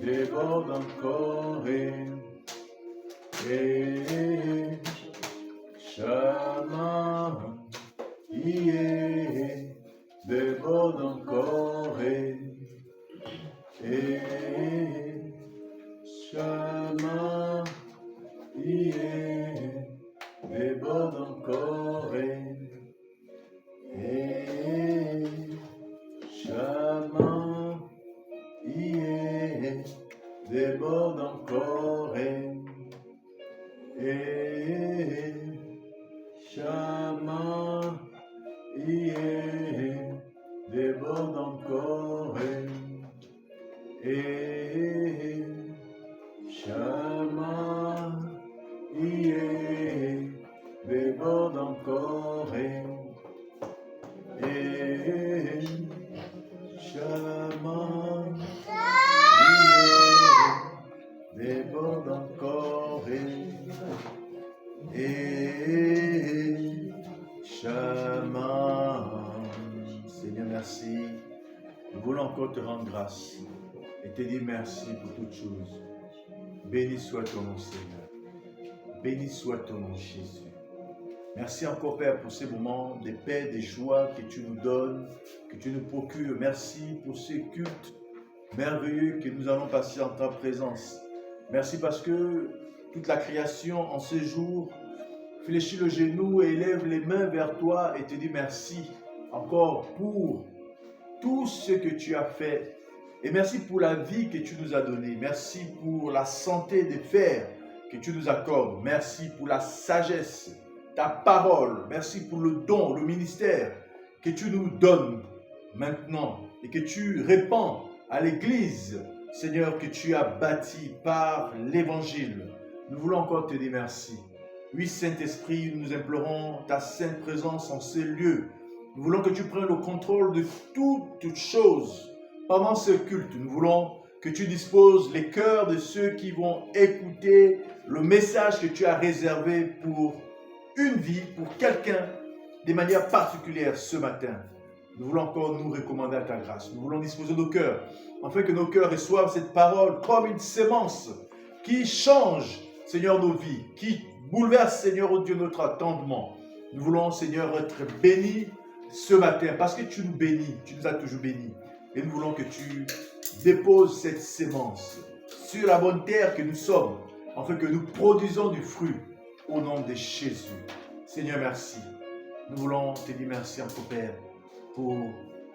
déborde encore et Shama, yeah, déborde encore et Shama, yeah, déborde encore et Shama, yeah, déborde encore et Shama, yeah, déborde encore et Shama, yeah, déborde encore et Shama, yeah, déborde encore et Shama. Seigneur, merci. Nous voulons encore te rendre grâce et te dire merci pour toutes choses. Béni soit ton nom, Seigneur. Béni soit ton nom, Jésus. Merci encore, Père, pour ces moments de paix, de joie que tu nous donnes, que tu nous procures. Merci pour ces cultes merveilleux que nous allons passer en ta présence. Merci parce que toute la création en ce jour fléchit le genou et élève les mains vers toi et te dit merci encore pour tout ce que tu as fait. Et merci pour la vie que tu nous as donnée. Merci pour la santé des fers que tu nous accordes. Merci pour la sagesse, ta parole. Merci pour le don, le ministère que tu nous donnes maintenant et que tu répands à l'Église, Seigneur, que tu as bâti par l'Évangile. Nous voulons encore te dire merci. Oui, Saint-Esprit, nous implorons ta sainte présence en ces lieux. Nous voulons que tu prennes le contrôle de toutes choses pendant ce culte. Nous voulons que tu disposes les cœurs de ceux qui vont écouter le message que tu as réservé pour une vie, pour quelqu'un, de manière particulière ce matin. Nous voulons encore nous recommander à ta grâce. Nous voulons disposer nos cœurs, afin que nos cœurs reçoivent cette parole comme une sémence qui change, Seigneur, nos vies, qui bouleverse, Seigneur, oh Dieu, notre attendement. Nous voulons, Seigneur, être bénis ce matin, parce que tu nous bénis, tu nous as toujours bénis. Et nous voulons que tu déposes cette sémence sur la bonne terre que nous sommes, afin que nous produisons du fruit au nom de Jésus. Seigneur, merci. Nous voulons te dire merci encore, Père, pour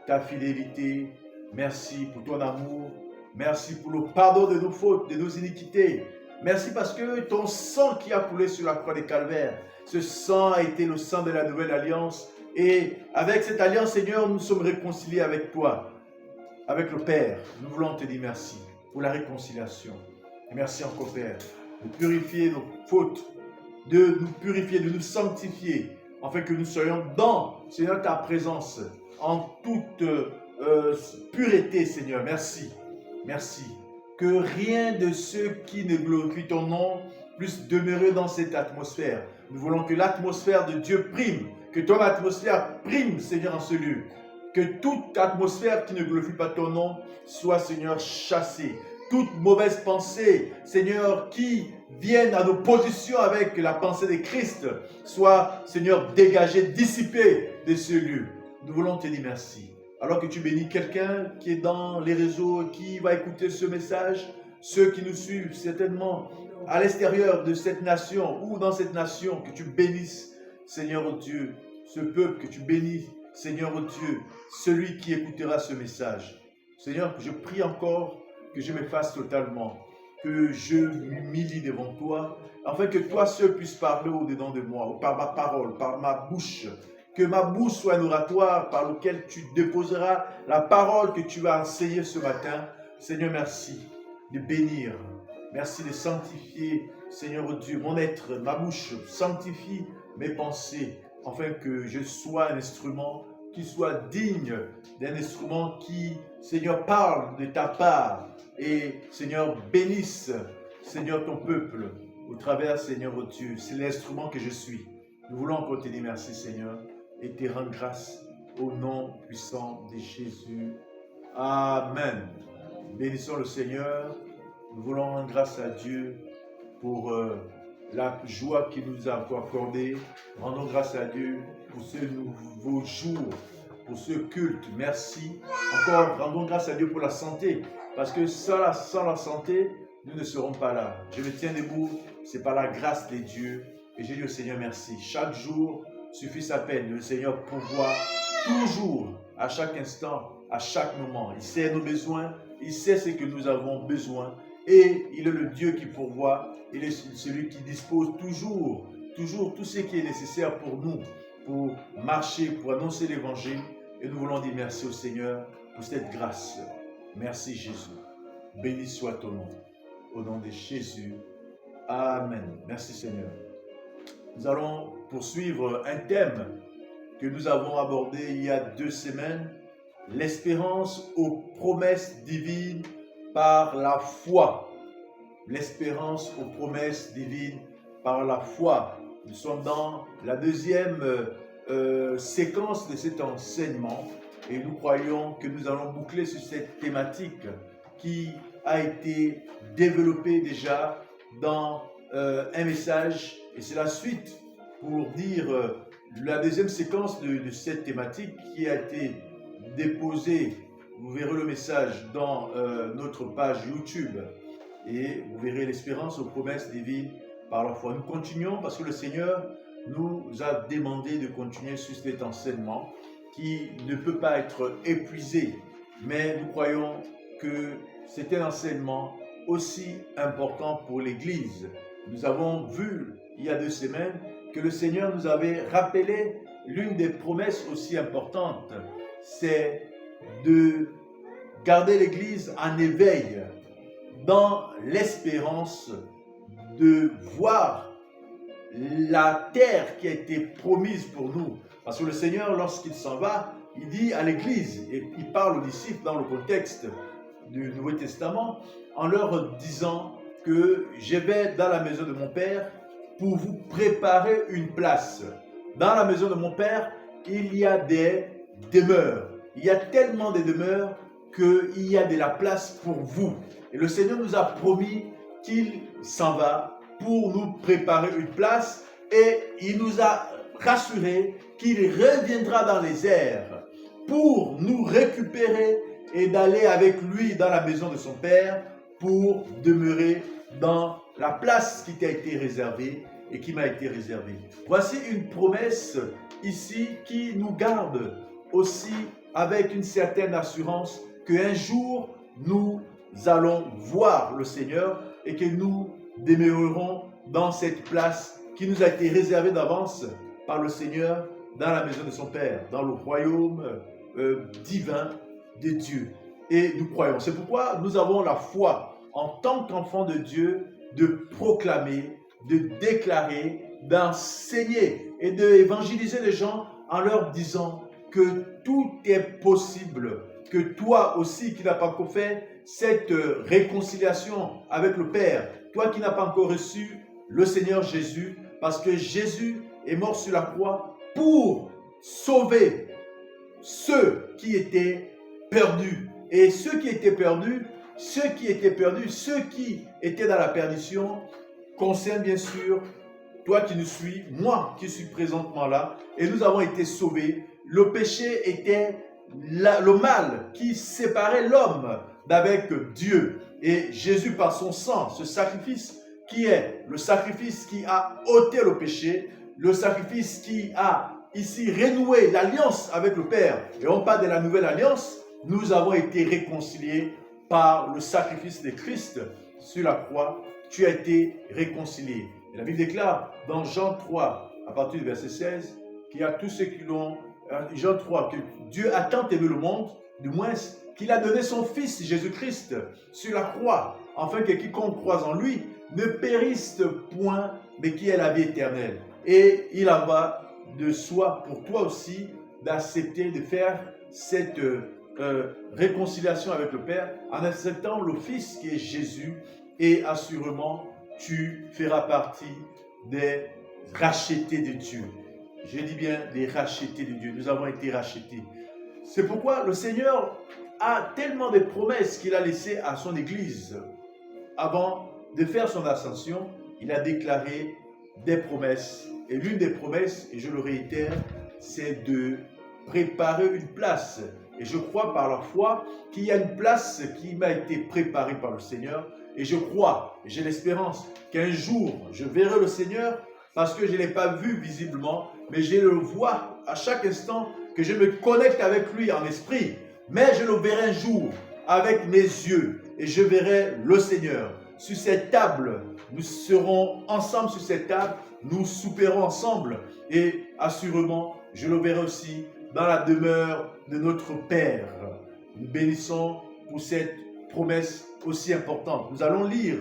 ta fidélité. Merci pour ton amour. Merci pour le pardon de nos fautes, de nos iniquités. Merci parce que ton sang qui a coulé sur la croix des Calvaires, ce sang a été le sang de la nouvelle alliance. Et avec cette alliance, Seigneur, nous sommes réconciliés avec toi, avec le Père. Nous voulons te dire merci pour la réconciliation. Et merci encore, Père, de purifier nos fautes, de nous purifier, de nous sanctifier, afin que nous soyons dans, Seigneur, ta présence, en toute pureté, Seigneur. Merci. Merci. Que rien de ceux qui ne glorifient ton nom puisse demeurer dans cette atmosphère. Nous voulons que l'atmosphère de Dieu prime, que ton atmosphère prime, Seigneur, en ce lieu. Que toute atmosphère qui ne glorifie pas ton nom soit, Seigneur, chassée. Toute mauvaise pensée, Seigneur, qui vienne à l'opposition avec la pensée de Christ, soit, Seigneur, dégagée, dissipée de ce lieu. Nous voulons te dire merci. Alors que tu bénis quelqu'un qui est dans les réseaux, qui va écouter ce message, ceux qui nous suivent certainement à l'extérieur de cette nation ou dans cette nation, que tu bénisses, Seigneur, oh Dieu, ce peuple, que tu bénis, Seigneur, oh Dieu, celui qui écoutera ce message. Seigneur, je prie encore que je m'efface totalement, que je m'humilie devant toi, afin que toi seul puisses parler au-dedans de moi, par ma parole, par ma bouche, que ma bouche soit un oratoire par lequel tu déposeras la parole que tu as enseignée ce matin. Seigneur, merci de bénir, merci de sanctifier, Seigneur, oh Dieu, mon être, ma bouche, sanctifie mes pensées, afin que je sois un instrument qui soit digne d'un instrument qui, Seigneur, parle de ta part et, Seigneur, bénisse, Seigneur, ton peuple au travers, Seigneur, oh Dieu. C'est l'instrument que je suis. Nous voulons encore te dire merci, Seigneur, et te rendre grâce au nom puissant de Jésus. Amen. Bénissons le Seigneur Nous voulons rendre grâce à Dieu pour la joie qu'il nous a accordée. Rendons grâce à Dieu pour ce nouveau jour, pour ce culte. Merci. Encore, rendons grâce à Dieu pour la santé. Parce que sans la santé, nous ne serons pas là. Je me tiens debout, c'est par la grâce de Dieu. Et j'ai dit au Seigneur merci. Chaque jour suffit sa peine. Le Seigneur pourvoit toujours, à chaque instant, à chaque moment. Il sait nos besoins, il sait ce que nous avons besoin. Et il est le Dieu qui pourvoit. Il est celui qui dispose toujours tout ce qui est nécessaire pour nous, pour marcher, pour annoncer l'évangile. Et nous voulons dire merci au Seigneur pour cette grâce. Merci Jésus. Béni soit ton nom. Au nom de Jésus. Amen. Merci Seigneur. Nous allons poursuivre un thème que nous avons abordé il y a 2 semaines. L'espérance aux promesses divines par la foi. L'espérance aux promesses divines par la foi. Nous sommes dans la deuxième séquence de cet enseignement et nous croyons que nous allons boucler sur cette thématique qui a été développée déjà dans un message et c'est la suite pour dire la deuxième séquence de cette thématique qui a été déposée. Vous verrez le message dans notre page YouTube et vous verrez l'espérance aux promesses divines par la foi. Nous continuons parce que le Seigneur nous a demandé de continuer sur cet enseignement qui ne peut pas être épuisé, mais nous croyons que c'est un enseignement aussi important pour l'Église. Nous avons vu il y a 2 semaines que le Seigneur nous avait rappelé l'une des promesses aussi importantes, c'est de garder l'Église en éveil dans l'espérance de voir la terre qui a été promise pour nous. Parce que le Seigneur, lorsqu'il s'en va, il dit à l'Église, et il parle aux disciples dans le contexte du Nouveau Testament, en leur disant que je vais dans la maison de mon Père pour vous préparer une place. Dans la maison de mon Père, il y a des demeures. Il y a tellement de demeures qu'il y a de la place pour vous. Et le Seigneur nous a promis qu'il s'en va pour nous préparer une place et il nous a rassuré qu'il reviendra dans les airs pour nous récupérer et d'aller avec lui dans la maison de son Père pour demeurer dans la place qui t'a été réservée et qui m'a été réservée. Voici une promesse ici qui nous garde aussi avec une certaine assurance qu'un jour nous allons voir le Seigneur et que nous demeurerons dans cette place qui nous a été réservée d'avance par le Seigneur dans la maison de son Père, dans le royaume divin de Dieu. Et nous croyons. C'est pourquoi nous avons la foi en tant qu'enfants de Dieu de proclamer, de déclarer, d'enseigner et d'évangéliser les gens en leur disant que tout est possible, que toi aussi qui n'as pas encore fait cette réconciliation avec le Père, toi qui n'as pas encore reçu le Seigneur Jésus, parce que Jésus est mort sur la croix pour sauver ceux qui étaient perdus. Et ceux qui étaient perdus, ceux qui étaient dans la perdition, concernent bien sûr toi qui nous suis, moi qui suis présentement là, et nous avons été sauvés. Le péché était le mal qui séparait l'homme d'avec Dieu. Et Jésus, par son sang, ce sacrifice qui est le sacrifice qui a ôté le péché, le sacrifice qui a ici renoué l'alliance avec le Père, et on parle de la nouvelle alliance, nous avons été réconciliés par le sacrifice de Christ sur la croix. Tu as été réconcilié. Et la Bible déclare dans Jean 3, à partir du verset 16, qu'il y a tous ceux qui l'ont, Jean 3, que Dieu a tant aimé le monde, du moins qu'il a donné son Fils Jésus-Christ sur la croix, afin que quiconque croise en lui ne périsse point, mais qui ait la vie éternelle. Et il en va de soi pour toi aussi d'accepter de faire cette réconciliation avec le Père en acceptant le Fils qui est Jésus, et assurément tu feras partie des rachetés de Dieu. Je dis bien des rachetés de Dieu. Nous avons été rachetés. C'est pourquoi le Seigneur a tellement de promesses qu'il a laissées à son Église. avant de faire son ascension, il a déclaré des promesses. Et l'une des promesses, et je le réitère, c'est de préparer une place. Et je crois par la foi qu'il y a une place qui m'a été préparée par le Seigneur. Et je crois, et j'ai l'espérance qu'un jour, je verrai le Seigneur parce que je ne l'ai pas vu visiblement, mais je le vois à chaque instant que je me connecte avec lui en esprit. Mais je le verrai un jour avec mes yeux et je verrai le Seigneur. Sur cette table, nous serons ensemble sur cette table, nous souperons ensemble et assurément, je le verrai aussi dans la demeure de notre Père. Nous bénissons pour cette promesse aussi importante. Nous allons lire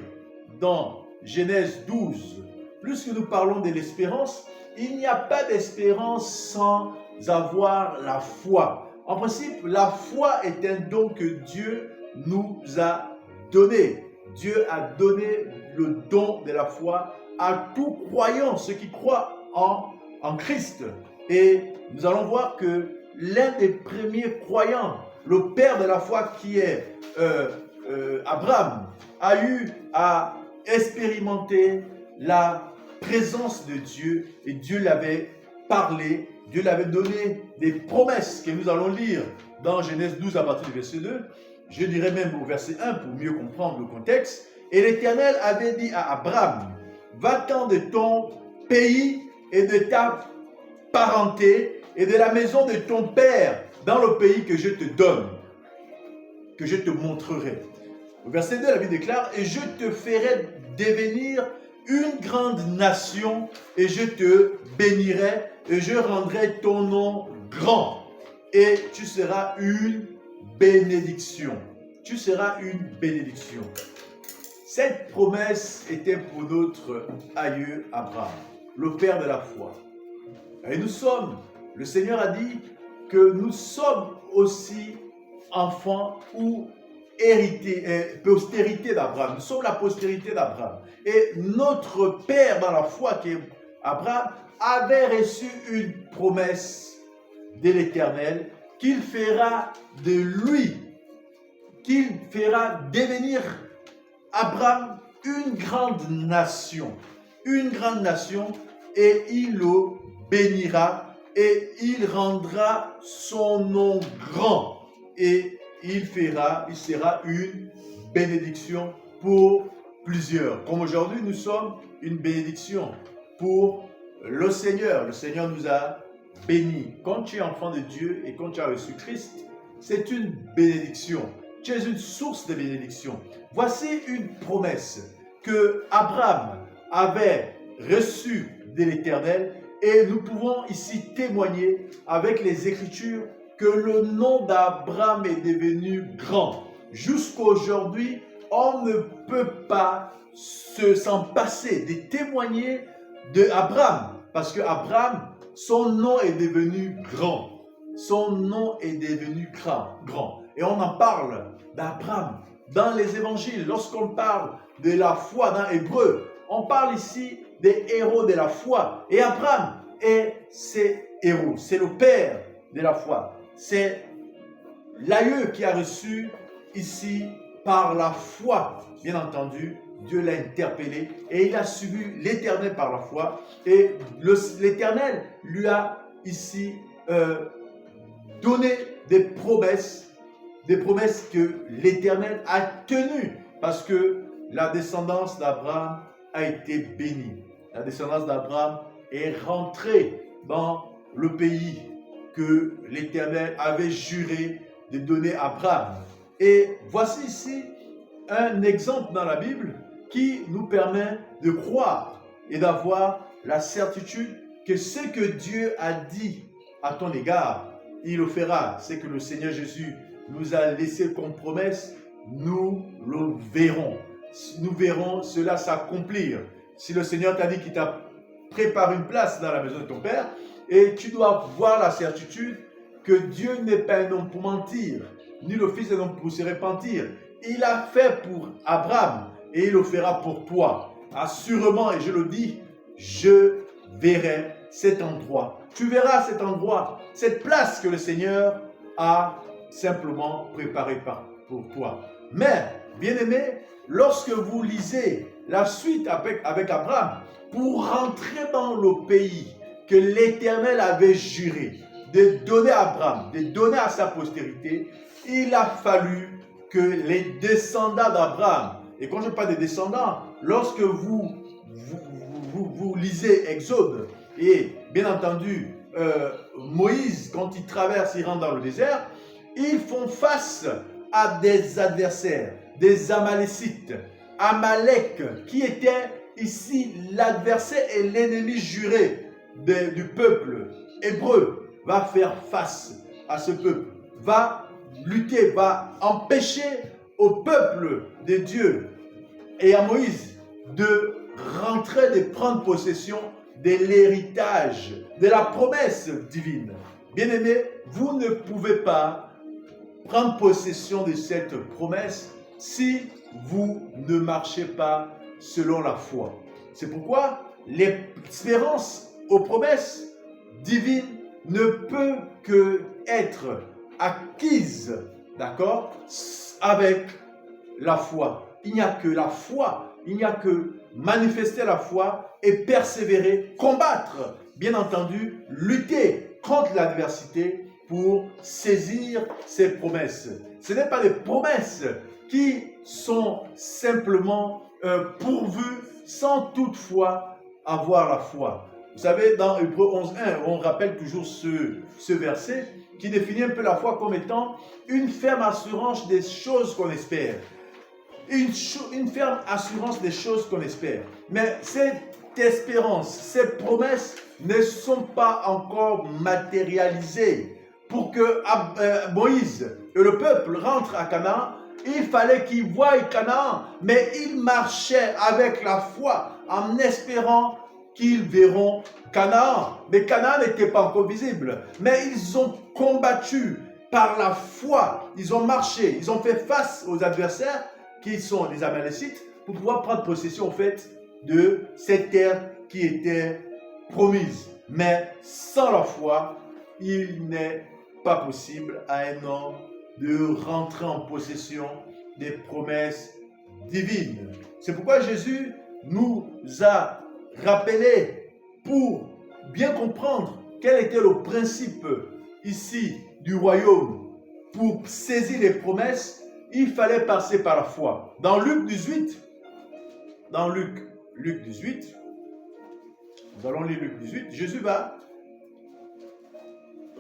dans Genèse 12. Plus que nous parlons de l'espérance, il n'y a pas d'espérance sans avoir la foi. En principe, la foi est un don que Dieu nous a donné. Dieu a donné le don de la foi à tout croyant, ceux qui croient en Christ. Et nous allons voir que l'un des premiers croyants, le père de la foi qui est Abraham, a eu à expérimenter la présence de Dieu et Dieu l'avait parlé, Dieu l'avait donné des promesses que nous allons lire dans Genèse 12 à partir du verset 2. Je dirais même au verset 1 pour mieux comprendre le contexte. Et l'Éternel avait dit à Abraham, va-t'en de ton pays et de ta parenté et de la maison de ton père dans le pays que je te donne, que je te montrerai. Au verset 2, la Bible déclare, et je te ferai devenir une grande nation et je te bénirai et je rendrai ton nom grand et tu seras une bénédiction. Tu seras une bénédiction. Cette promesse était pour notre aïeux Abraham, le père de la foi. Et nous sommes, le Seigneur a dit que nous sommes aussi enfants ou postérité d'Abraham. Nous sommes la postérité d'Abraham. Et notre père dans la foi, qui est Abraham, avait reçu une promesse de l'Éternel qu'il fera de lui, qu'il fera devenir Abraham une grande nation. Une grande nation, et il le bénira et il rendra son nom grand. Et il sera une bénédiction pour plusieurs. Comme aujourd'hui, nous sommes une bénédiction pour le Seigneur. Le Seigneur nous a bénis. Quand tu es enfant de Dieu et quand tu as reçu Christ, c'est une bénédiction. Tu es une source de bénédiction. Voici une promesse que Abraham avait reçue de l'Éternel et nous pouvons ici témoigner avec les Écritures que le nom d'Abraham est devenu grand. Jusqu'aujourd'hui, on ne peut pas s'en passer de témoigner d'Abraham. Parce que Abraham, son nom est devenu grand. Son nom est devenu grand. Et on en parle d'Abraham dans les évangiles. Lorsqu'on parle de la foi dans Hébreu, on parle ici des héros de la foi. Et Abraham est ces héros. C'est le père de la foi. C'est l'aïeux qui a reçu ici par la foi. Bien entendu, Dieu l'a interpellé et il a suivi l'Éternel par la foi. Et l'Éternel lui a ici donné des promesses que l'Éternel a tenues. Parce que la descendance d'Abraham a été bénie. La descendance d'Abraham est rentrée dans le pays que l'Éternel avait juré de donner à Abraham. Et voici ici un exemple dans la Bible qui nous permet de croire et d'avoir la certitude que ce que Dieu a dit à ton égard, il le fera. C'est que le Seigneur Jésus nous a laissé comme promesse, nous le verrons. Nous verrons cela s'accomplir. Si le Seigneur t'a dit qu'il t'a préparé une place dans la maison de ton Père, et tu dois voir la certitude que Dieu n'est pas un homme pour mentir, ni le Fils d'un homme pour se repentir. Il a fait pour Abraham et il le fera pour toi. Assurément, et je le dis, je verrai cet endroit. Tu verras cet endroit, cette place que le Seigneur a simplement préparée pour toi. Mais Bien-aimés, lorsque vous lisez la suite avec Abraham, pour rentrer dans le pays que l'Éternel avait juré de donner à Abraham, de donner à sa postérité, il a fallu que les descendants d'Abraham, et quand je parle des descendants, lorsque vous lisez Exode, et bien entendu, Moïse, quand il traverse, il rentre dans le désert, ils font face à des adversaires, des Amalécites. Amalek, qui était ici l'adversaire et l'ennemi juré du peuple hébreu, va faire face à ce peuple, va lutter, va empêcher au peuple de Dieu et à Moïse de rentrer, de prendre possession de l'héritage, de la promesse divine. Bien-aimés, vous ne pouvez pas prendre possession de cette promesse si vous ne marchez pas selon la foi. C'est pourquoi l'espérance aux promesses divines ne peut que être acquise, d'accord, avec la foi. Il n'y a que la foi, il n'y a que manifester la foi et persévérer, combattre, bien entendu, lutter contre l'adversité pour saisir ces promesses. Ce n'est pas des promesses qui sont simplement pourvues sans toutefois avoir la foi. Vous savez, dans Hébreux 11.1, on rappelle toujours ce verset qui définit un peu la foi comme étant une ferme assurance des choses qu'on espère. Une ferme assurance des choses qu'on espère. Mais cette espérance, ces promesses ne sont pas encore matérialisées. Pour que Moïse et le peuple rentrent à Canaan, il fallait qu'ils voient Canaan, mais ils marchaient avec la foi en espérant qu'ils verront Canaan. Mais Canaan n'était pas encore visible. Mais ils ont combattu par la foi. Ils ont marché, ils ont fait face aux adversaires qui sont les Amalécites pour pouvoir prendre possession en fait de cette terre qui était promise. Mais sans la foi, il n'est pas possible à un homme de rentrer en possession des promesses divines. C'est pourquoi Jésus nous a rappelé, pour bien comprendre quel était le principe ici du royaume, pour saisir les promesses, il fallait passer par la foi. Dans Luc 18, nous allons lire Luc 18, Jésus va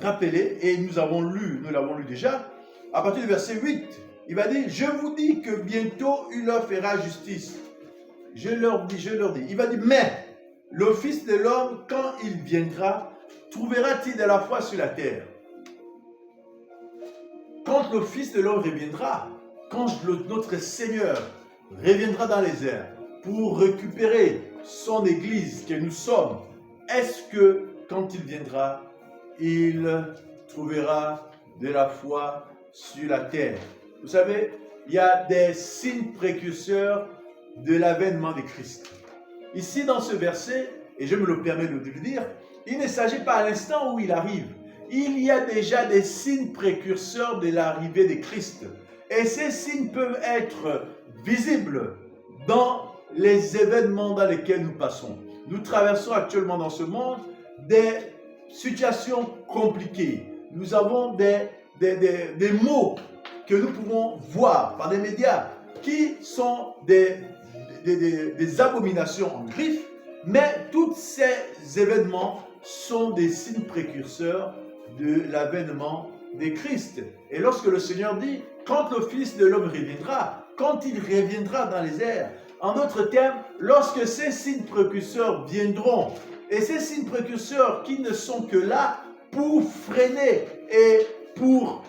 rappeler, et nous l'avons lu déjà, à partir du verset 8, il va dire, je vous dis que bientôt il leur fera justice. Je leur dis, il va dire, mais le Fils de l'homme, quand il viendra, trouvera-t-il de la foi sur la terre? Quand le Fils de l'homme reviendra, quand notre Seigneur reviendra dans les airs pour récupérer son Église que nous sommes, est-ce que quand il viendra, il trouvera de la foi sur la terre? Vous savez, il y a des signes précurseurs de l'avènement de Christ. Ici, dans ce verset, et je me le permets de le dire, il ne s'agit pas à l'instant où il arrive. Il y a déjà des signes précurseurs de l'arrivée de Christ. Et ces signes peuvent être visibles dans les événements dans lesquels nous passons. Nous traversons actuellement dans ce monde des situations compliquées. Nous avons des maux que nous pouvons voir par des médias qui sont des abominations en griffes, mais tous ces événements sont des signes précurseurs de l'avènement de Christ. Et lorsque le Seigneur dit, quand le Fils de l'homme reviendra, quand il reviendra dans les airs, en d'autres termes, lorsque ces signes précurseurs viendront, et ces signes précurseurs qui ne sont que là pour freiner et pour,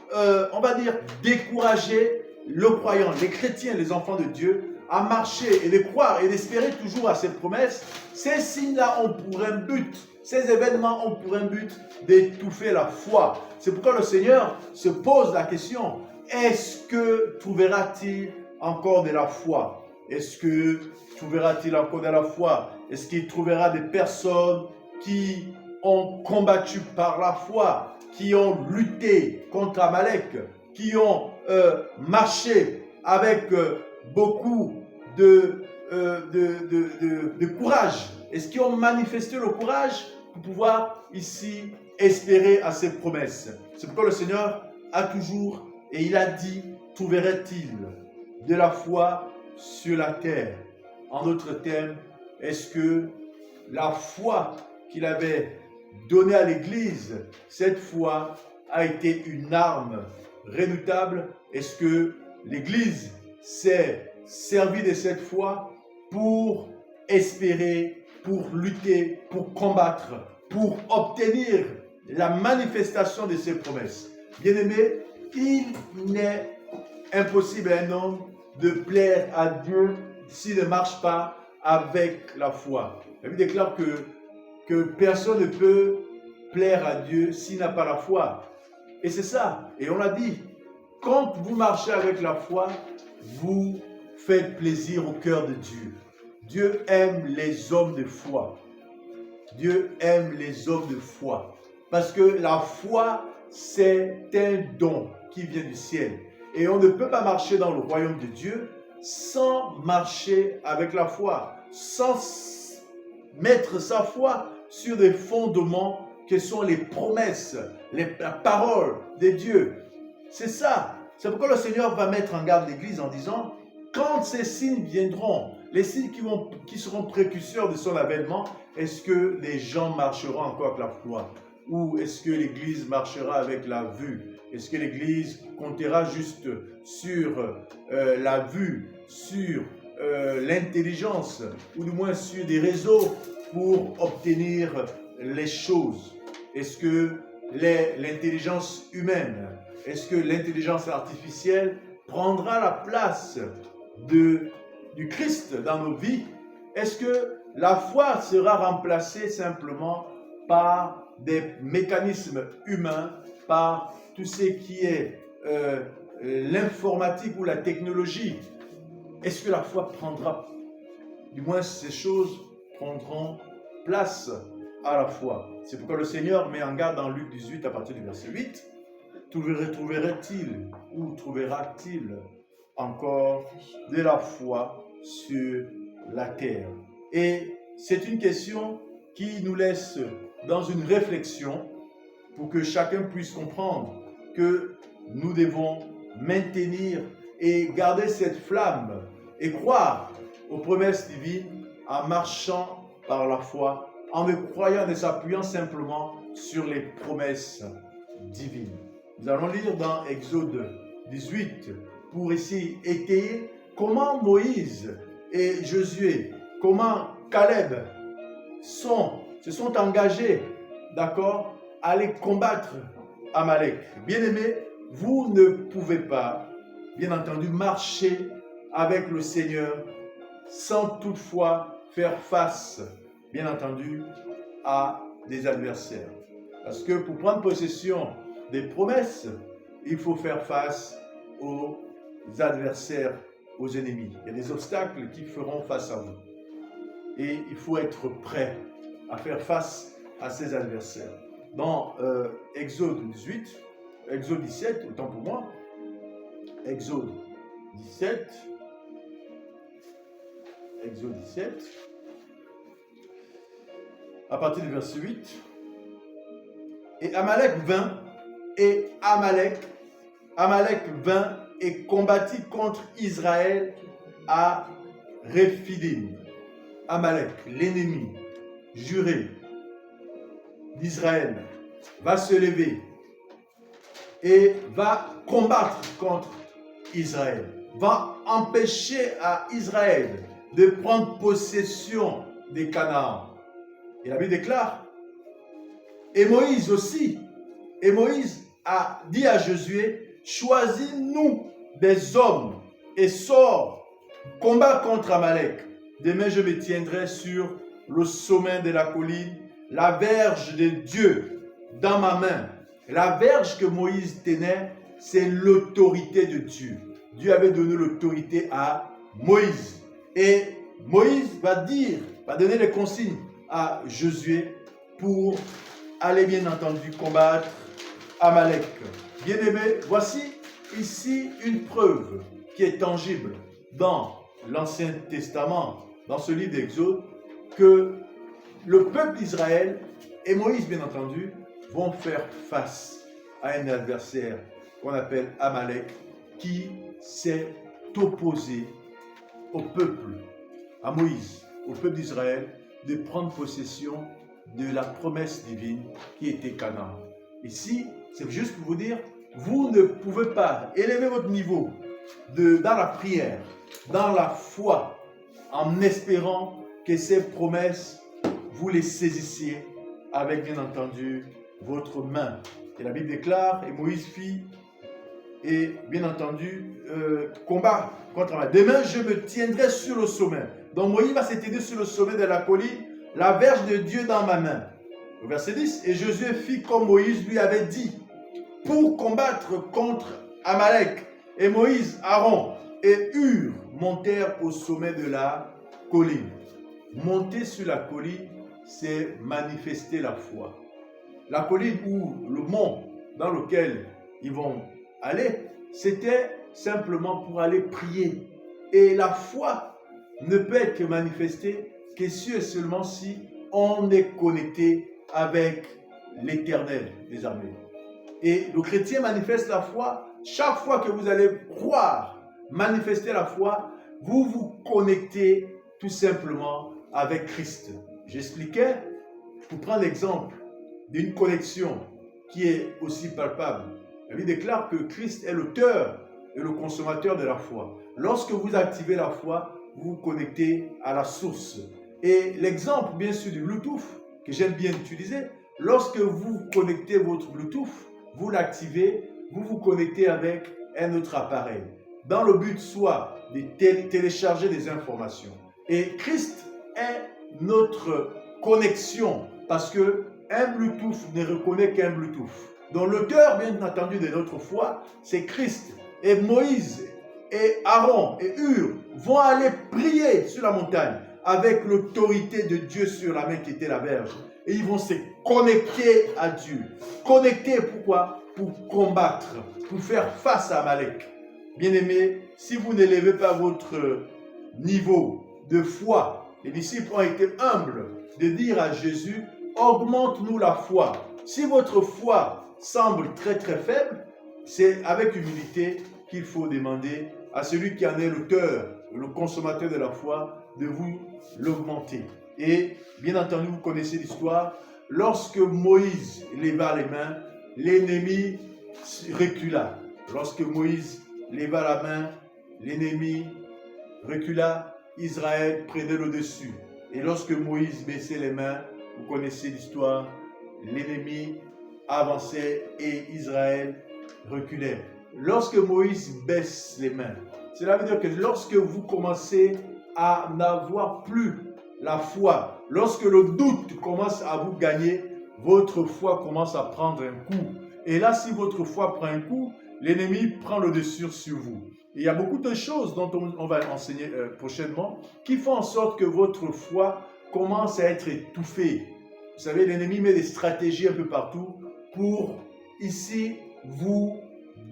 on va dire, décourager le croyant, les chrétiens, les enfants de Dieu, à marcher et de croire et d'espérer toujours à cette promesse, ces signes-là ont pour un but, ces événements ont pour un but d'étouffer la foi. C'est pourquoi le Seigneur se pose la question, est-ce que trouvera-t-il encore de la foi? Est-ce que trouvera-t-il encore de la foi? Est-ce qu'il trouvera des personnes qui ont combattu par la foi, qui ont lutté contre Amalek, qui ont marché avec beaucoup de courage? Est-ce qu'ils ont manifesté le courage pour pouvoir ici espérer à ses promesses? C'est pourquoi le Seigneur a toujours, et il a dit, trouverait-il de la foi sur la terre? En d'autres termes, est-ce que la foi qu'il avait donnée à l'Église, cette foi a été une arme redoutable? Est-ce que l'Église s'est servie de cette foi pour espérer, pour lutter, pour combattre, pour obtenir la manifestation de ses promesses? Bien-aimés, il n'est impossible à un homme de plaire à Dieu s'il ne marche pas avec la foi. La Bible déclare que personne ne peut plaire à Dieu s'il n'a pas la foi. Et c'est ça. Et on l'a dit, quand vous marchez avec la foi, vous faites plaisir au cœur de Dieu. Dieu aime les hommes de foi. Dieu aime les hommes de foi. Parce que la foi, c'est un don qui vient du ciel. Et on ne peut pas marcher dans le royaume de Dieu sans marcher avec la foi, sans mettre sa foi sur des fondements que sont les promesses, la parole de Dieu. C'est ça. C'est pourquoi le Seigneur va mettre en garde l'Église en disant, quand ces signes viendront, les signes qui seront précurseurs de son avènement, est-ce que les gens marcheront encore avec la foi? Ou est-ce que l'Église marchera avec la vue? Est-ce que l'Église comptera juste sur la vue, sur l'intelligence, ou du moins sur des réseaux pour obtenir les choses? Est-ce que l'intelligence humaine, est-ce que l'intelligence artificielle prendra la place du Christ dans nos vies? Est-ce que la foi sera remplacée simplement par des mécanismes humains, par tout ce qui est l'informatique ou la technologie? Est-ce que la foi prendra, du moins ces choses prendront place à la foi? C'est pourquoi le Seigneur met en garde dans Luc 18 à partir du verset 8, trouverait-il ou trouvera-t-il encore de la foi sur la terre? Et c'est une question qui nous laisse dans une réflexion pour que chacun puisse comprendre que nous devons maintenir et garder cette flamme et croire aux promesses divines en marchant par la foi, en ne croyant, ne s'appuyant simplement sur les promesses divines. Nous allons lire dans Exode 18 pour ici étayer comment Moïse et Josué, comment Caleb se sont engagés, d'accord, à aller combattre Amalek. Bien-aimés, vous ne pouvez pas, bien entendu, marcher avec le Seigneur sans toutefois faire face, bien entendu, à des adversaires. Parce que pour prendre possession des promesses, il faut faire face aux adversaires, aux ennemis. Il y a des obstacles qui feront face à vous. Et il faut être prêt à faire face à ces adversaires. Dans Exode 18, Exode 17, autant pour moi, Exode 17, à partir du verset 8, et Amalek vint, et combattit contre Israël à Rephidim. Amalek, l'ennemi juré d'Israël, va se lever et va combattre contre Israël, va empêcher à Israël de prendre possession des Canaan. Et la Bible déclare, et Moïse aussi, et Moïse a dit à Josué, choisis-nous des hommes et sors, combat contre Amalek. Demain je me tiendrai sur le sommet de la colline, la verge de Dieu dans ma main. La verge que Moïse tenait, c'est l'autorité de Dieu. Dieu avait donné l'autorité à Moïse. Et Moïse va donner les consignes à Josué pour aller bien entendu combattre Amalek. Bien-aimés, voici ici une preuve qui est tangible dans l'Ancien Testament, dans ce livre d'Exode, que le peuple d'Israël et Moïse, bien entendu, vont faire face à un adversaire qu'on appelle Amalek, qui s'est opposé au peuple, à Moïse, au peuple d'Israël, de prendre possession de la promesse divine qui était Canaan. Ici, c'est juste pour vous dire, vous ne pouvez pas élever votre niveau dans la prière, dans la foi, en espérant que ces promesses, vous les saisissiez avec, bien entendu, votre main. Et la Bible déclare, et Moïse fit, et bien entendu, combat contre Amalek. Demain, je me tiendrai sur le sommet. Donc Moïse va s'étendre sur le sommet de la colline, la verge de Dieu dans ma main. Au verset 10, et Josué fit comme Moïse lui avait dit, pour combattre contre Amalek. Et Moïse, Aaron et Hur montèrent au sommet de la colline. Monter sur la colline, c'est manifester la foi. La colline ou le mont dans lequel ils vont aller, c'était simplement pour aller prier. Et la foi ne peut être manifestée que si et seulement si on est connecté avec l'Éternel des armées. Et le chrétien manifeste la foi chaque fois que vous allez croire, manifester la foi, vous vous connectez tout simplement avec Christ. J'expliquais, pour prendre l'exemple d'une connexion qui est aussi palpable. La Bible déclare que Christ est l'auteur et le consommateur de la foi. Lorsque vous activez la foi, vous vous connectez à la source. Et l'exemple, bien sûr, du Bluetooth, que j'aime bien utiliser, lorsque vous connectez votre Bluetooth, vous l'activez, vous vous connectez avec un autre appareil, dans le but soit de télécharger des informations. Et Christ est notre connexion, parce que un Bluetooth ne reconnaît qu'un Bluetooth. Donc l'auteur, bien entendu, de notre foi, c'est Christ. Et Moïse et Aaron et Hur vont aller prier sur la montagne avec l'autorité de Dieu sur la main qui était la verge. Et ils vont se connecter à Dieu. Connecter pourquoi? Pour combattre, pour faire face à Amalek. Bien-aimés, si vous n'élevez pas votre niveau de foi, les disciples ont été humbles de dire à Jésus, augmente-nous la foi. Si votre foi semble très très faible, c'est avec humilité qu'il faut demander à celui qui en est l'auteur, le consommateur de la foi, de vous l'augmenter. Et bien entendu, vous connaissez l'histoire, lorsque Moïse leva les mains, l'ennemi recula. Lorsque Moïse leva la main, l'ennemi recula, Israël prenait le dessus. Et lorsque Moïse baissait les mains, vous connaissez l'histoire, l'ennemi avançait et Israël reculait. Lorsque Moïse baisse les mains, cela veut dire que lorsque vous commencez à n'avoir plus la foi, lorsque le doute commence à vous gagner, votre foi commence à prendre un coup. Et là, si votre foi prend un coup, l'ennemi prend le dessus sur vous. Et il y a beaucoup de choses dont on va enseigner prochainement qui font en sorte que votre foi commence à être étouffée. Vous savez, l'ennemi met des stratégies un peu partout pour, ici, vous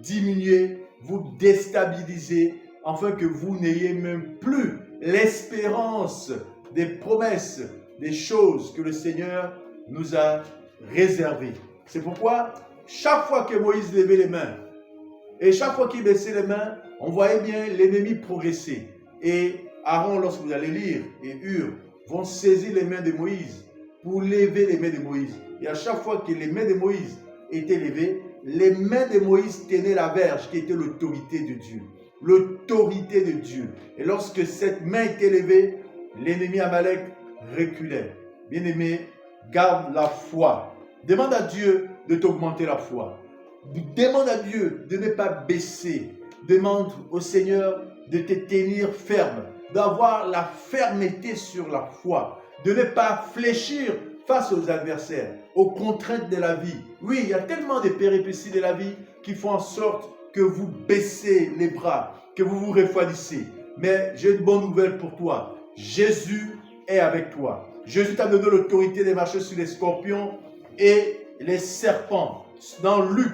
diminuer, vous déstabiliser, afin que vous n'ayez même plus l'espérance des promesses, des choses que le Seigneur nous a réservées. C'est pourquoi, chaque fois que Moïse levait les mains, et chaque fois qu'il baissait les mains, on voyait bien l'ennemi progresser. Et Aaron, lorsque vous allez lire, et Hur, vont saisir les mains de Moïse pour lever les mains de Moïse. Et à chaque fois que les mains de Moïse étaient levées, les mains de Moïse tenaient la verge qui était l'autorité de Dieu. L'autorité de Dieu. Et lorsque cette main était levée, l'ennemi Amalek reculait. Bien-aimé, garde la foi. Demande à Dieu de t'augmenter la foi. Demande à Dieu de ne pas baisser. Demande au Seigneur de te tenir ferme, d'avoir la fermeté sur la foi, de ne pas fléchir face aux adversaires, aux contraintes de la vie. Oui, il y a tellement de péripéties de la vie qui font en sorte que vous baissez les bras, que vous vous refroidissez. Mais j'ai une bonne nouvelle pour toi. Jésus est avec toi. Jésus t'a donné l'autorité de marcher sur les scorpions et les serpents. Dans Luc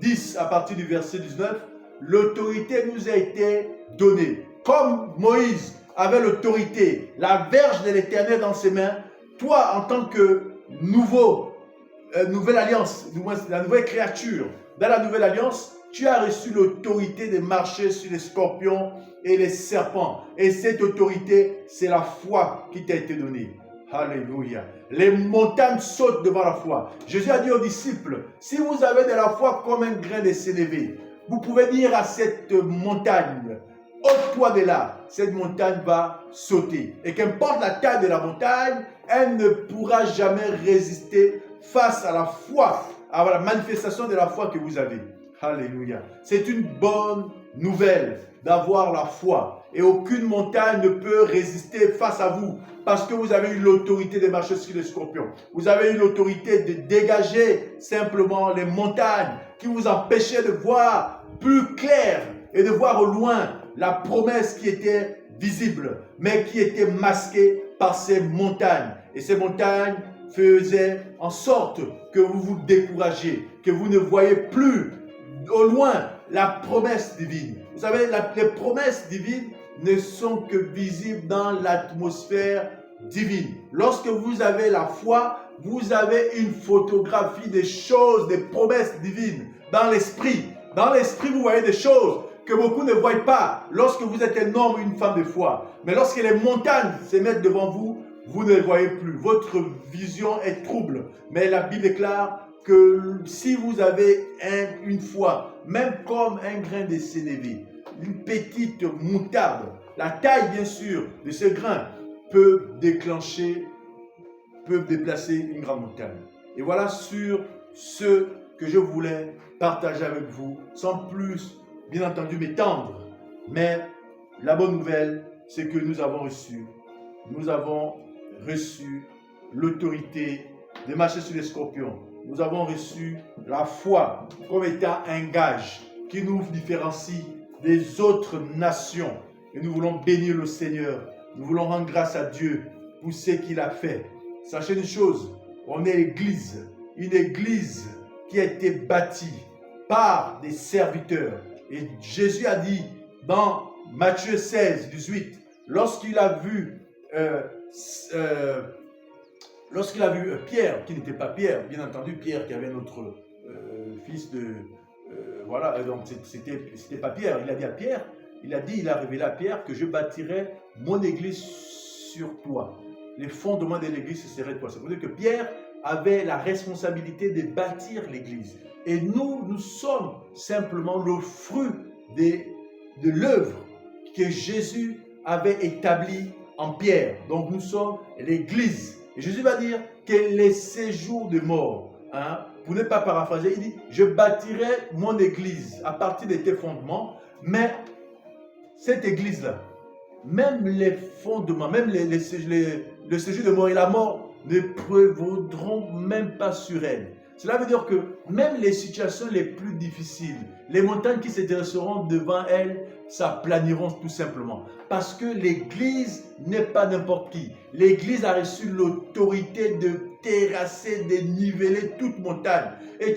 10, à partir du verset 19, l'autorité nous a été donnée. comme Moïse avait l'autorité, la verge de l'Éternel dans ses mains, toi, en tant que nouvelle alliance, la nouvelle créature, dans la nouvelle alliance, tu as reçu l'autorité de marcher sur les scorpions et les serpents. Et cette autorité, c'est la foi qui t'a été donnée. Alléluia. Les montagnes sautent devant la foi. Jésus a dit aux disciples, si vous avez de la foi comme un grain de sénévé, vous pouvez dire à cette montagne, ôte-toi de là, cette montagne va sauter. Et qu'importe la taille de la montagne, elle ne pourra jamais résister face à la foi, à la manifestation de la foi que vous avez. Alléluia. C'est une bonne nouvelle d'avoir la foi. Et aucune montagne ne peut résister face à vous. Parce que vous avez eu l'autorité de marcher sur les scorpions. Vous avez eu l'autorité de dégager simplement les montagnes qui vous empêchaient de voir plus clair et de voir au loin la promesse qui était visible, mais qui était masquée par ces montagnes. Et ces montagnes faisaient en sorte que vous vous découragiez, que vous ne voyez plus au loin la promesse divine. Vous savez, les promesses divines ne sont que visibles dans l'atmosphère divine. Lorsque vous avez la foi, vous avez une photographie des choses, des promesses divines dans l'esprit. Dans l'esprit, vous voyez des choses que beaucoup ne voient pas lorsque vous êtes un homme ou une femme de foi. Mais lorsque les montagnes se mettent devant vous, vous ne les voyez plus. Votre vision est trouble. Mais la Bible déclare que si vous avez une foi, même comme un grain de sénévé, une petite moutarde, la taille bien sûr de ce grain peut déplacer une grande montagne. Et voilà sur ce que je voulais partager avec vous, sans plus, bien entendu, m'étendre. Mais la bonne nouvelle, c'est que nous avons reçu l'autorité de marcher sur les scorpions. Nous avons reçu la foi comme étant un gage qui nous différencie des autres nations. Et nous voulons bénir le Seigneur. Nous voulons rendre grâce à Dieu pour ce qu'il a fait. Sachez une chose, on est l'église, une église qui a été bâtie par des serviteurs. Et Jésus a dit dans Matthieu 16, 18, lorsqu'il a vu Pierre, qui n'était pas Pierre, bien entendu, Pierre qui avait notre fils de... voilà, donc c'était pas Pierre, il a dit à Pierre, il a révélé à Pierre que je bâtirai mon église sur toi. Les fondements de l'église, ce serait toi. Ça veut dire que Pierre avait la responsabilité de bâtir l'église. Et nous sommes simplement le fruit de l'œuvre que Jésus avait établie en Pierre. Donc nous sommes l'église. Et Jésus va dire que les séjours de mort, pour ne pas paraphraser, il dit, je bâtirai mon église à partir de tes fondements, mais cette église-là, même les fondements, même le séjour de mort et la mort ne prévaudront même pas sur elle. Cela veut dire que même les situations les plus difficiles, les montagnes qui se dresseront devant elle, s'aplaniront tout simplement. Parce que l'église n'est pas n'importe qui. L'église a reçu l'autorité de terrasser, de niveler toute montagne. Et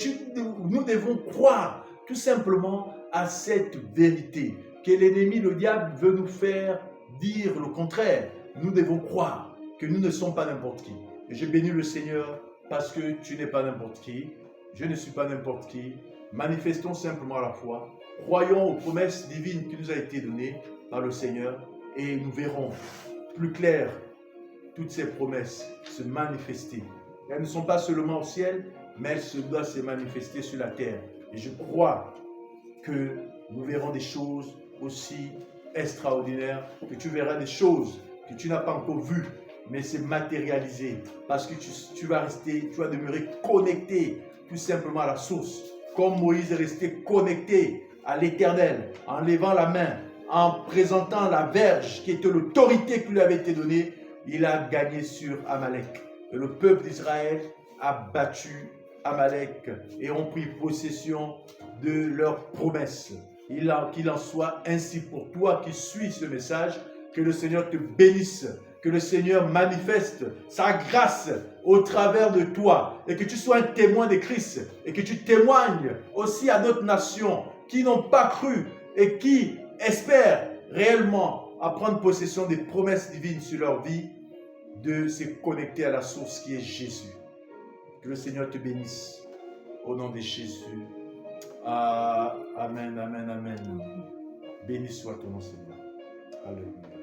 nous devons croire tout simplement à cette vérité. Que l'ennemi, le diable, veut nous faire dire le contraire. Nous devons croire que nous ne sommes pas n'importe qui. Et je bénis le Seigneur parce que tu n'es pas n'importe qui. Je ne suis pas n'importe qui. Manifestons simplement la foi. Croyons aux promesses divines qui nous ont été données par le Seigneur et nous verrons plus clair toutes ces promesses se manifester. Elles ne sont pas seulement au ciel, mais elles doivent se manifester sur la terre. Et je crois que nous verrons des choses aussi extraordinaires, que tu verras des choses que tu n'as pas encore vues, mais c'est matérialisé parce que tu vas demeurer connecté tout simplement à la source, comme Moïse est resté connecté à l'Éternel en levant la main, en présentant la verge qui était l'autorité qui lui avait été donnée. Il a gagné sur Amalek. Et le peuple d'Israël a battu Amalek et ont pris possession de leurs promesses. Qu'il en soit ainsi pour toi qui suis ce message, que le Seigneur te bénisse, que le Seigneur manifeste sa grâce au travers de toi et que tu sois un témoin de Christ et que tu témoignes aussi à d'autres nations qui n'ont pas cru et qui espèrent réellement à prendre possession des promesses divines sur leur vie, de se connecter à la source qui est Jésus. Que le Seigneur te bénisse. Au nom de Jésus. Amen, amen, amen. Béni soit ton nom, Seigneur. Alléluia.